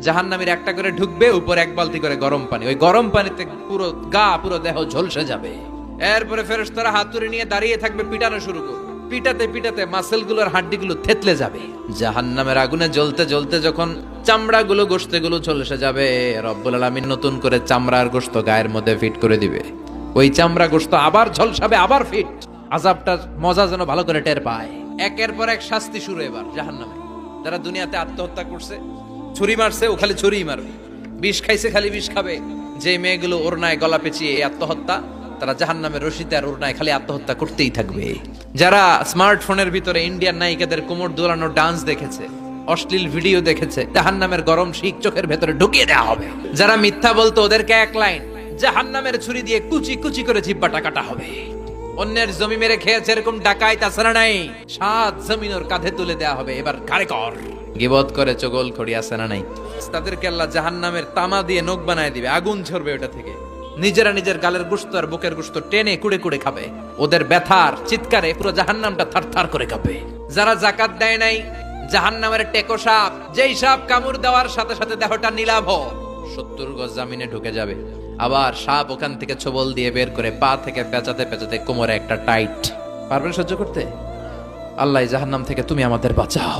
জাহান্নামীর একটা করে ঢুকবে, উপর এক বালতি করে গরম পানি, ওই গরম পানিতে পুরো গা পুরো দেহ ঝলসে যাবে। এরপরে ফেরেশতারা হাতুড়ি নিয়ে দাঁড়িয়ে থাকবে, পিটানো শুরু করবে। পিটাতে পিটাতে মাসেলগুলোর হাড্ডিগুলো থেতলে যাবে। জাহান্নামের আগুনে জ্বলতে জ্বলতে যখন চামড়াগুলো গোশতেগুলো ঝলসে যাবে, রব্বুল আলামিন নতুন করে চামড়ার গোশত গায়ের মধ্যে ফিট করে দিবে। ওই চামড়া গোশত আবার ঝলসাবে, আবার ফিট। আযাবটার মজা যেন ভালো করে টের পায়। একের পর এক শাস্তি শুরু এবার জাহান্নামে। যারা দুনিয়াতে আত্মহত্যা করছে, ছুরি মারছে, ও খালি ছুরিই মারবে। বিষ খাইছে, খালি বিষ খাবে। যে মেয়েগুলো ওড়নায় গলা পেঁচিয়ে এই আত্মহত্যা, তারা জাহান্নামের রশিতে আর ওড়নায় খালি আত্মহত্যা করতেই থাকবে। যারা স্মার্টফোনের ভিতরে ইন্ডিয়ান নায়িকাদের কোমর দোলানো ডান্স দেখেছে, অশ্লীল ভিডিও দেখেছে, জাহান্নামের গরম শিক চোখের ভেতরে ঢুকিয়ে দেওয়া হবে। যারা মিথ্যা বলতো, ওদেরকে এক লাইন জাহান্নামের ছুরি দিয়ে কুচি কুচি করে জিহ্বাটা কাটা হবে। অন্যের জমি মেরে খেয়েছে এরকম ডাকাইত আসারা নাই, 7 জমিন ওর কাঁধে তুলে দেওয়া হবে। এবার ঘাড়ে কর। গিবত করে চগল খড়ি আছে না নাই, তাদেরকে আল্লাহ জাহান্নামের তামা দিয়ে নখ বানায় দিবে, আগুন ঝরবে ওটা থেকে। নিজেরা নিজের গালের গোশত আর বুকের গোশত টেনে কুড়ে কুড়ে খাবে। ওদের ব্যথার চিৎকারে পুরো জাহান্নামটা থারথার করে কাঁপে। যারা যাকাত দেয় নাই, জাহান্নামের টেকো সাপ, যেই সাপ কামড় দেওয়ার সাথে সাথে দেহটা নীলাভ, 70 গজ জামিনে ঢুকে যাবে। আবার সাপ ওখান থেকে ছোবল দিয়ে বের করে পা থেকে পেঁচাতে পেঁচাতে কোমরে একটা টাইট। পারবেন সহ্য করতে? আল্লাহ জাহান্নাম থেকে তুমি আমাদের বাঁচাও।